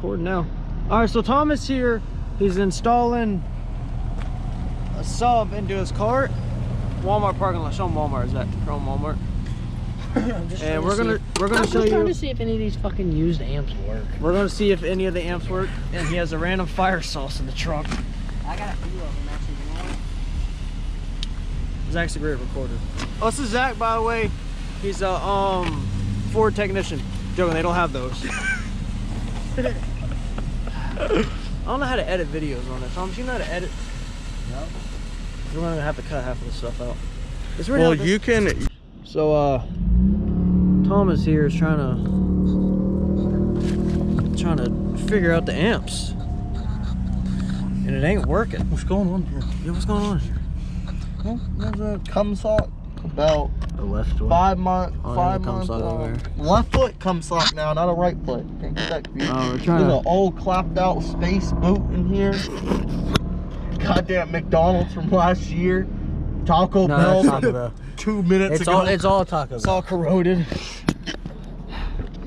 recording now. All right, so Thomas here, he's installing a sub into his cart. Walmart parking lot. Show him Walmart. Is that from Walmart? And we're gonna show you. I'm trying to see if any of these fucking used amps work. We're gonna see if any of the amps work. And he has a random fire sauce in the trunk. I got a few of them actually. Zach's a great recorder. Oh, this is Zach, by the way. He's a Ford technician. Joking, they don't have those. I don't know how to edit videos on it. Thomas, you know how to edit? No. We're gonna have to cut half of this stuff out. It's really Well, you can. So Thomas here is trying to figure out the amps, and it ain't working. What's going on here? Yeah, what's going on here? Well, there's a cum sock about The left one. 5 months. Oh, 5 there's a cum months. sock over there. Left foot cum sock now, not a right foot. Can't get that confused. Oh, we're There's trying an old clapped out space boot in here. Goddamn McDonald's from last year. Taco No, Bell. that's Taco Bell. 2 minutes It's ago. all Taco Bell. It's all corroded.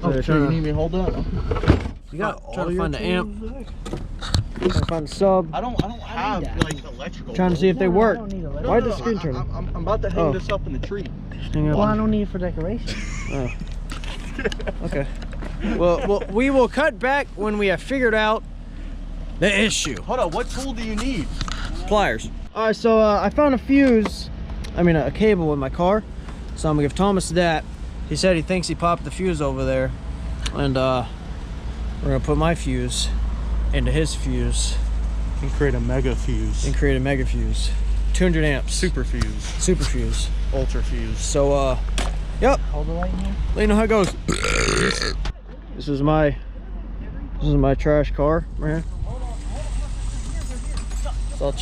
Oh, So sure, you need me to hold that? You got All trying to your find the amp, tools there? trying to find the sub, I don't have that. like electrical. trying to see if they No, I work. don't need a No, Why no, the screen no, turning? I'm about to hang Oh. this up in the tree. Hang Well, on. I don't need it for decoration. Oh. Okay. Well, we will cut back when we have figured out the issue. Hold on, what tool do you need? Pliers. All right, so I found a fuse. I mean, a cable in my car. So I'm gonna give Thomas that. He said he thinks he popped the fuse over there, and we're gonna put my fuse into his fuse And create a mega fuse. and create a mega fuse. 200 amps. Super fuse. Super fuse. Ultra fuse. So yep. Hold the light in here. Let you know how it goes. This is my trash car right here. It's all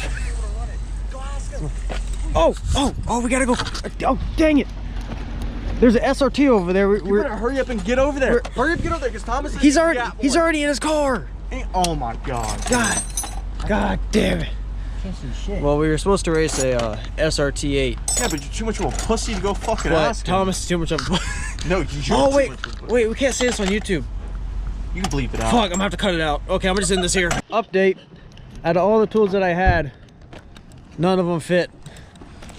oh, we gotta go. Oh, dang it. There's an SRT over there. You better hurry up and get over there. Hurry up, get over there, because Thomas is He's already in his car. Oh my god. God damn it. Can't see shit. Well, we were supposed to race a SRT8. Yeah, but you're too much of a pussy to go fucking But ask him. Thomas is too much of a... No, you're Oh, too wait. much of a pussy. Wait, we can't say this on YouTube. You can bleep it out. Fuck, I'm gonna have to cut it out. Okay, I'm just in this here. Update. Out of all the tools that I had, none of them fit.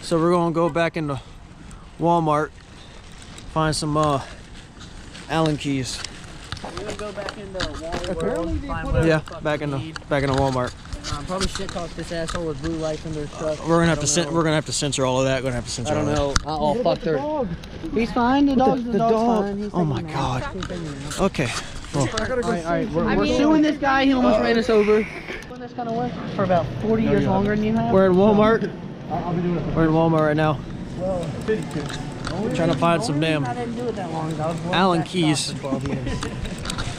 So we're gonna go back into Walmart, find some Allen keys. We're gonna go back into Walmart. Apparently they find put whatever Yeah, the fuck back we into need. Walmart. Probably shit talk this asshole with blue lights under his truck. We're gonna I have to don't know. we're gonna have to censor all of that. Gonna have to censor I don't all know. Oh fuck her. He's fine. The What the- dog's the dog? fine. He's Oh my taking a nap. God. He's taking a nap. that. Okay. Well, Alright, we're suing this guy. He almost ran us over. Doing this kind of work for about 40 years longer than you have. we're in Walmart. I'll be doing it We're in Walmart right now. for 52. Trying to find some damn I didn't do it that long ago. I was Allen back keys. shop for 12 years.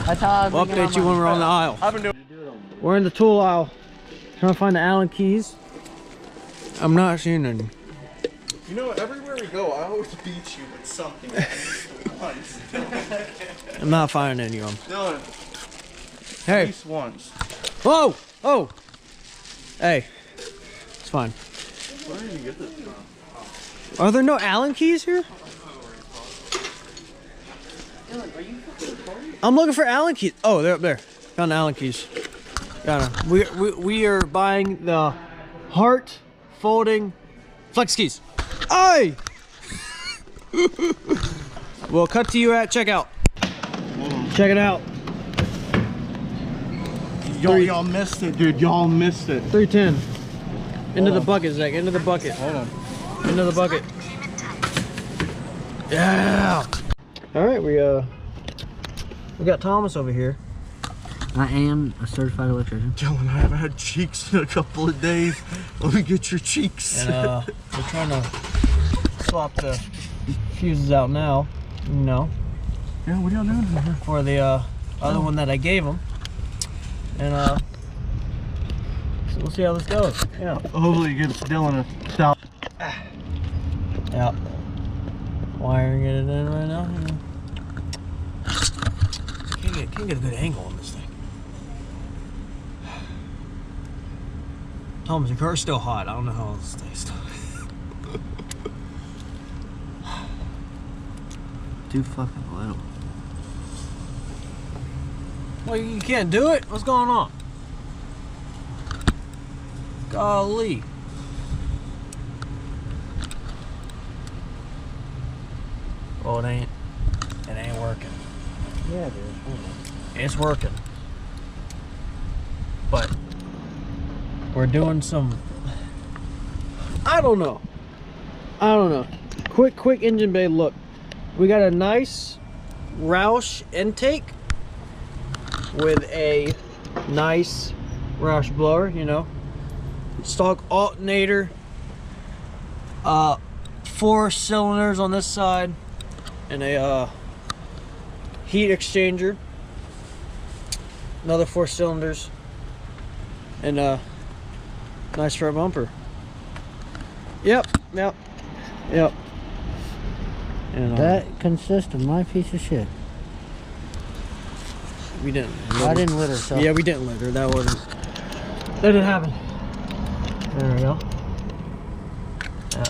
That's how I was We'll making update you my when we're on the aisle. I've been doing We're in the tool aisle. Trying to find the Allen keys. I'm not seeing any. You know, everywhere we go, I always beat you with something. Once. I'm not finding any of them. Dylan, at Hey. least once. Oh! Oh! Hey. It's fine. Where did you get this from? Are there no Allen keys here? I'm looking for Allen keys. Oh, they're up there. Found the Allen keys. Got them. We are buying the Hart folding flex keys. Aye! We'll cut to you at checkout. Check it out. Y'all missed it, dude. Y'all missed it. 310. Into Hold the on. bucket, Zach. Into the bucket. Hold on. Into the bucket. Yeah. All right, we got Thomas over here. I am a certified electrician. Dylan, I haven't had cheeks in a couple of days. Let me get your cheeks. And we're trying to swap the fuses out now. No. Yeah, what are y'all doing here? For the other one that I gave him. And so we'll see how this goes. Yeah. Hopefully it gives Dylan a stop. Yeah. Wiring it in right now. Can't get a good angle on this thing. Thomas, your car's still hot. I don't know how this stays still. Too fucking little. Well, you can't do it? What's going on? Golly. Oh, it ain't working. Yeah, it is. It's working. But we're doing some, I don't know. Quick engine bay look. We got a nice Roush intake with a nice Roush blower, you know. Stock alternator. 4 cylinders on this side. And a heat exchanger. Another 4 cylinders. And a nice front bumper. Yep. And, That consists of my piece of shit. we didn't. I didn't litter, so. Yeah, we didn't litter. That didn't happen. There we go. Yeah.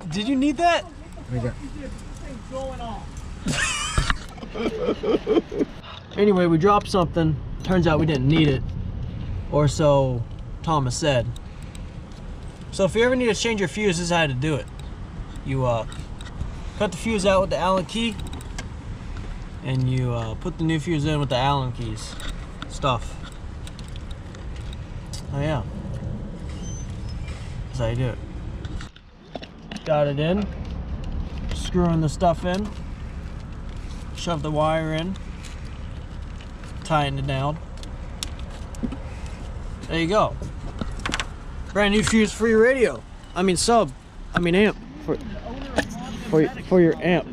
Did you need that? Anyway, we dropped something. Turns out we didn't need it, or so Thomas said. So if you ever need to change your fuse, this is how to do it. You cut the fuse out with the Allen key, and you put the new fuse in with the Allen keys stuff. Oh yeah, that's how you do it. Got it in, screwing the stuff in, shove the wire in, tighten it down. There you go. Brand new fuse for your radio. I mean amp. For your amp.